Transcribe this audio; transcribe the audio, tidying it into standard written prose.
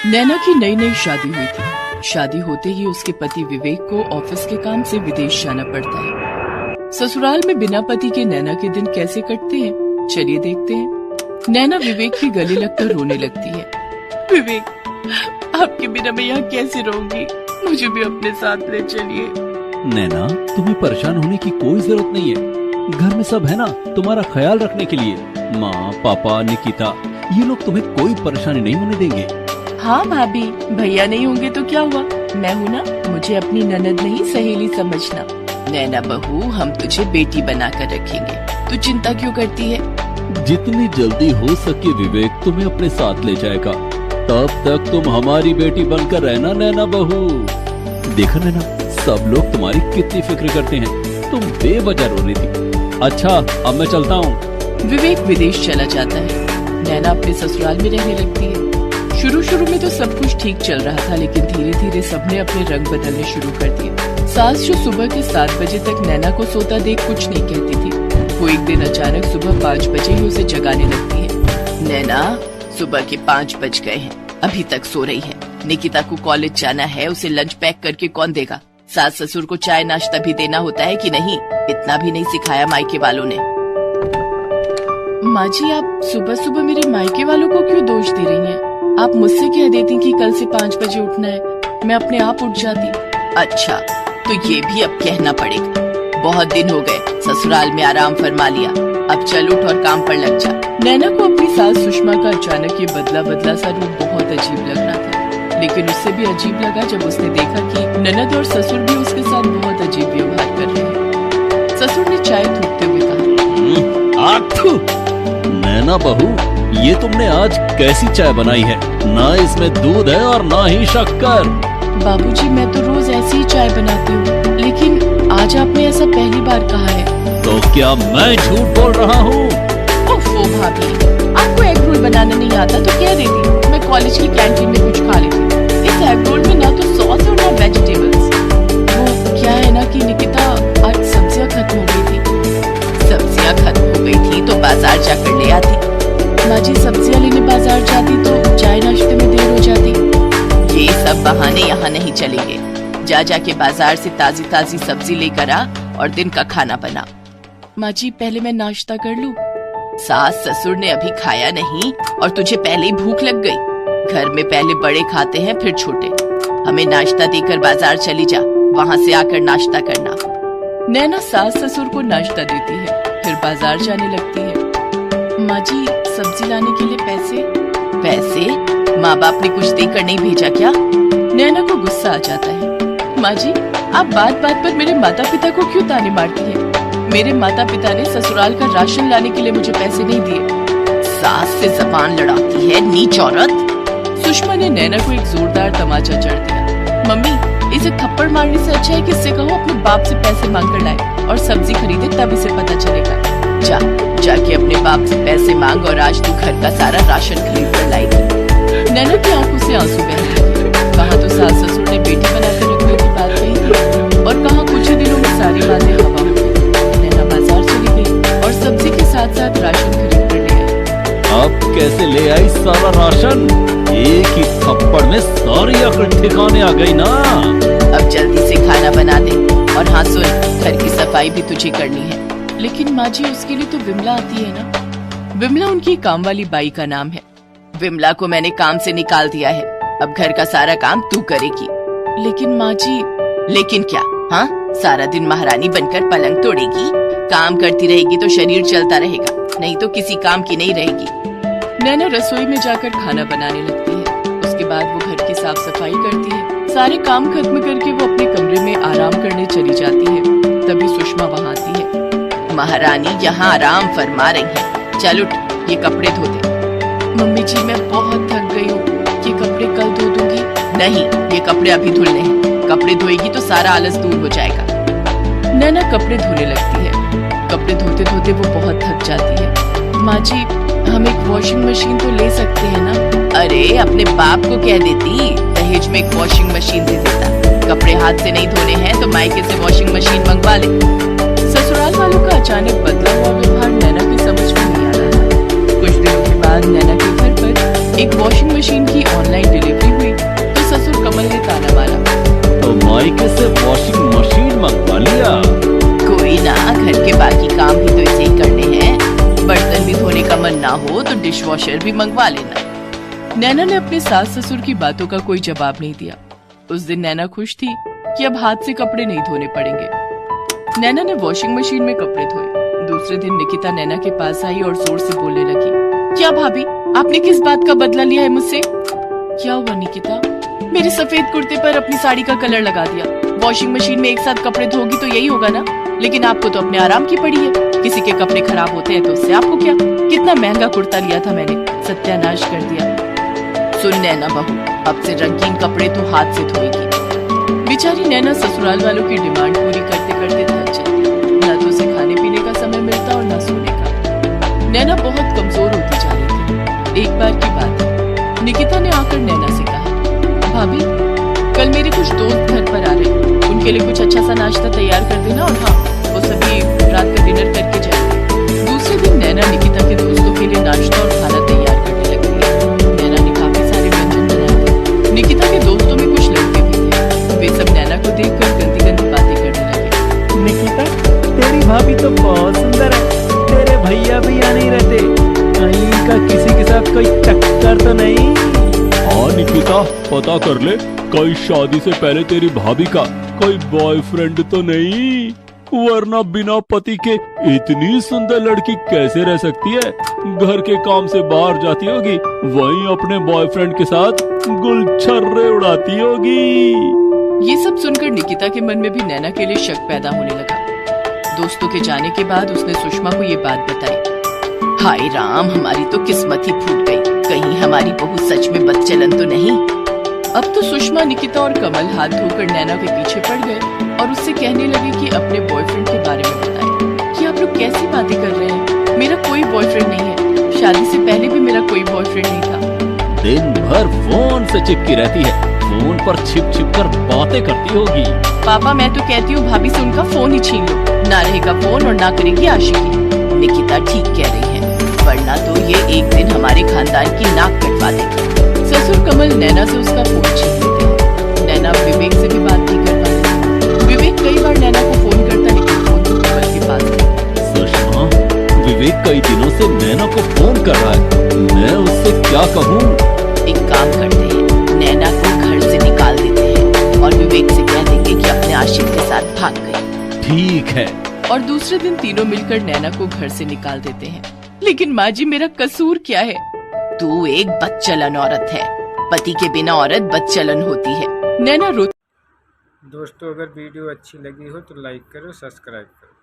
नैना की नई नई शादी हुई थी। शादी होते ही उसके पति विवेक को ऑफिस के काम से विदेश जाना पड़ता है। ससुराल में बिना पति के नैना के दिन कैसे कटते हैं, चलिए देखते हैं। नैना विवेक की गले लगकर रोने लगती है। विवेक, आपके बिना मैं यहाँ कैसे रहूंगी, मुझे भी अपने साथ ले चलिए। नैना, तुम्हें परेशान होने की कोई जरूरत नहीं है। घर में सब है ना तुम्हारा ख्याल रखने के लिए। माँ, पापा, निकिता, ये लोग तुम्हें कोई परेशानी नहीं होने देंगे। हाँ भाभी, भैया नहीं होंगे तो क्या हुआ, मैं हूँ ना। मुझे अपनी ननद नहीं सहेली समझना। नैना बहू, हम तुझे बेटी बनाकर रखेंगे, तू चिंता क्यों करती है। जितनी जल्दी हो सके विवेक तुम्हें अपने साथ ले जाएगा। तब तक तुम हमारी बेटी बनकर रहना नैना बहू। देखा नैना, सब लोग तुम्हारी कितनी फिक्र करते हैं, तुम बेवजह रो रही थी। अच्छा, अब मैं चलता हूँ। विवेक विदेश चला जाता है। नैना अपने ससुराल में रहने लगती है। शुरू में तो सब कुछ ठीक चल रहा था, लेकिन धीरे धीरे सबने अपने रंग बदलने शुरू कर दिए। सास जो सुबह के 7 बजे तक नैना को सोता देख कुछ नहीं कहती थी, वो एक दिन अचानक सुबह 5 बजे ही उसे जगाने लगती है। नैना, सुबह के 5 बज गए हैं, अभी तक सो रही है। निकिता को कॉलेज जाना है, उसे लंच पैक करके कौन देगा। सास ससुर को चाय नाश्ता भी देना होता है कि नहीं, इतना भी नहीं सिखाया मायके वालों ने। माँ जी, आप सुबह सुबह मेरे मायके वालों को क्यों दोष दे रही हैं? आप मुझसे कह देती कि कल से 5 बजे उठना है, मैं अपने आप उठ जाती। अच्छा, तो ये भी अब कहना पड़ेगा। बहुत दिन हो गए, ससुराल में आराम फरमा लिया, अब चल उठ और काम पर लग जा। नैना को अपनी सास सुषमा का अचानक ये बदला सा रूप बहुत अजीब लग रहा था, लेकिन उससे भी अजीब लगा जब उसने देखा कि ननद और ससुर भी उसके साथ बहुत अजीब व्यवहार कर रहे हैं। ससुर ने चाय थूकते हुए कहा, नैना बहू, ये तुमने आज कैसी चाय बनाई है? ना इसमें दूध है और ना ही शक्कर। बाबूजी, मैं तो रोज ऐसी ही चाय बनाती हूँ, लेकिन आज आपने ऐसा पहली बार कहा है। तो क्या मैं झूठ बोल रहा हूँ? ओफो भाभी, आपको एग रोल बनाना नहीं आता तो कह देती, मैं कॉलेज की कैंटीन में कुछ खा लेती। इस एग रोल में ना तो सॉस और ना वेजिटेबल्स। वो क्या है ना कि निकिता, आज सब्जियाँ खत्म हो गई थी। सब्जियाँ खत्म हो गई थी तो बाजार जाकर ले आती। माँ जी, सब्जियाँ लेने बाजार जाती तो चाय नाश्ते में देर हो जाती। ये सब बहाने यहाँ नहीं चलेंगे। जाके बाजार से ताजी ताजी सब्जी लेकर आ और दिन का खाना बना। माँ जी, पहले मैं नाश्ता कर लूँ? सास ससुर ने अभी खाया नहीं और तुझे पहले ही भूख लग गई। घर में पहले बड़े खाते हैं फिर छोटे। हमें नाश्ता देकर बाजार चली जा, वहाँ से आकर नाश्ता करना। नैना सास ससुर को नाश्ता देती है, फिर बाजार जाने लगती है। माँ जी, सब्जी लाने के लिए पैसे माँ बाप ने कुछ देकर नहीं भेजा क्या? नैना को गुस्सा आ जाता है। माँ जी, आप बात बात पर मेरे माता पिता को क्यों ताने मारती हैं? मेरे माता पिता ने ससुराल का राशन लाने के लिए मुझे पैसे नहीं दिए। सास से जबान लड़ाती है, नीच औरत। सुषमा ने नैना को एक जोरदार तमाचा जड़ दिया। मम्मी, इसे थप्पड़ मारने से अच्छा है कि इससे कहो अपने बाप से पैसे मांग कर लाए और सब्जी खरीदे, तब इसे पता चलेगा। जाके अपने बाप से पैसे मांग और आज तू घर का सारा राशन खरीद कर लाएगी। नैना की आंखों से आंसू बह रहे। कहाँ तो सास ससुर ने बेटी बनाकर रखने की बात कही थी और कहाँ कुछ ही दिनों में सारी बातें हवा हो गई। नैना बाजार चली गई और सब्जी के साथ साथ राशन खरीद कर ले आई। अब कैसे ले आई सारा राशन? एक ही थप्पड़ में सारी अकड़ ठिकाने आ गई ना। अब जल्दी से खाना बना दे। और हाँ सुन, घर की सफाई भी तुझे करनी है। लेकिन माँ जी, उसके लिए तो विमला आती है ना। विमला उनकी काम वाली बाई का नाम है। विमला को मैंने काम से निकाल दिया है, अब घर का सारा काम तू करेगी। लेकिन माँ जी। लेकिन क्या? हाँ, सारा दिन महारानी बनकर पलंग तोड़ेगी? काम करती रहेगी तो शरीर चलता रहेगा, नहीं तो किसी काम की नहीं रहेगी। नैना रसोई में जाकर खाना बनाने लगती है। उसके बाद वो घर की साफ सफाई करती है। सारे काम खत्म करके वो अपने कमरे में आराम करने चली जाती है। तभी सुषमा वहाँ आती है। महारानी यहाँ आराम फरमा रही है, चल उठ, ये कपड़े धो दे। मम्मी जी, मैं बहुत थक गई हूँ, ये कपड़े कल धो दूंगी। नहीं, ये कपड़े अभी धुलने हैं। कपड़े धोएगी तो सारा आलस दूर हो जाएगा। नैना कपड़े धोने लगती है। कपड़े धोते धोते वो बहुत थक जाती है। माँ जी, हम एक वॉशिंग मशीन तो ले सकते हैं ना? अरे, अपने बाप को कह देती, दहेज में एक वॉशिंग मशीन दे देता। कपड़े हाथ से नहीं धोने हैं तो मायके से वॉशिंग मशीन मंगवा ले। ससुराल वालों का अचानक बदला हुआ व्यवहार नैना की समझ में नहीं आ रहा था। कुछ दिनों के बाद नैना के घर पर एक वॉशिंग मशीन की ऑनलाइन डिलीवरी हुई हो तो डिश वॉशर भी मंगवा लेना। नैना ने अपने सास ससुर की बातों का कोई जवाब नहीं दिया। उस दिन नैना खुश थी कि अब हाथ से कपड़े नहीं धोने पड़ेंगे। नैना ने वॉशिंग मशीन में कपड़े धोए। दूसरे दिन निकिता नैना के पास आई और जोर से बोलने लगी, क्या भाभी, आपने किस बात का बदला लिया है मुझसे? क्या हुआ निकिता? मेरे सफेद कुर्ते पर अपनी साड़ी का कलर लगा दिया। वॉशिंग मशीन में एक साथ कपड़े धोगी तो यही होगा ना, लेकिन आपको तो अपने आराम की पड़ी है। किसी के कपड़े खराब होते हैं तो उससे आपको क्या? कितना महंगा कुर्ता लिया था मैंने, सत्यानाश कर दिया। सुन नैना बहू, अब से रंगीन कपड़े तो हाथ से धोएगी। बेचारी नैना ससुराल वालों की डिमांड पूरी करते करते थक जाती। न तो उसे खाने पीने का समय मिलता और न सोने का। नैना बहुत कमजोर होती जा रही थी। एक बार की बात है, निकिता ने आकर नैना से कहा, भाभी कल मेरे कुछ दोस्त घर पर आ रहे हैं, उनके लिए कुछ अच्छा सा नाश्ता तैयार कर देना, और हाँ, वो सभी रात का डिनर करके जाएंगे। दूसरे दिन नैना निकिता के दोस्तों के लिए नाश्ता और खाना तैयार करने लगी। नैना ने काफी सारे व्यंजन बनाए थे। निकिता के दोस्तों में कुछ लड़के भी थे। वे सब नैना को देखकर गंदी गंदी बातें करने लगे। निकिता, तेरी भाभी तो बहुत सुंदर है। तेरे भैया भैया नहीं रहते, कहीं इनका किसी के साथ कोई चक्कर तो नहीं? हाँ निकिता, पता कर ले, कहीं शादी से पहले तेरी भाभी का कोई बॉयफ्रेंड तो नहीं, वरना बिना पति के इतनी सुंदर लड़की कैसे रह सकती है? घर के काम से बाहर जाती होगी, वहीं अपने बॉयफ्रेंड के साथ गुलछर्रे उड़ाती होगी। ये सब सुनकर निकिता के मन में भी नैना के लिए शक पैदा होने लगा। दोस्तों के जाने के बाद उसने सुषमा को ये बात बताई। हाय राम, हमारी तो किस्मत ही फूट गई, कहीं हमारी बहू सच में बदचलन तो नहीं। अब तो सुषमा, निकिता और कमल हाथ धोकर नैना के पीछे पड़ गए और उससे कहने लगे कि अपने बॉयफ्रेंड के बारे में बताएं। कि आप लोग कैसी बातें कर रहे हैं? मेरा कोई बॉयफ्रेंड नहीं है, शादी से पहले भी मेरा कोई बॉयफ्रेंड नहीं था। दिन भर फोन से चिपकी रहती है, फोन पर छिप छिप कर बातें करती होगी। पापा, मैं तो कहती हूँ भाभी से उनका फोन ही छीन लो, ना रहेगा फोन और ना करेगी आशिकी। निकिता ठीक कह रही है, वरना तो ये एक दिन हमारे खानदान की नाक कटवा देगी। ससुर कमल नैना से उसका फोन छीन लेते हैं। नैना विवेक से भी बात नहीं कर पाती। विवेक कई बार नैना को फोन करता, लेकिन फोन तो कमल के पास है। सुषमा, विवेक कई दिनों से नैना को फोन कर रहा है, मैं उससे क्या कहूँ? एक काम करते हैं, नैना को घर से निकाल देते हैं और विवेक से कह देंगे कि अपने आशिक के साथ भाग गई। ठीक है। और दूसरे दिन तीनों मिलकर नैना को घर से निकाल देते हैं। लेकिन माँ जी, मेरा कसूर क्या है? तू एक बदचलन औरत है। पति के बिना औरत बदचलन होती है। नैना रो। दोस्तों, अगर वीडियो अच्छी लगी हो तो लाइक करो, सब्सक्राइब करो।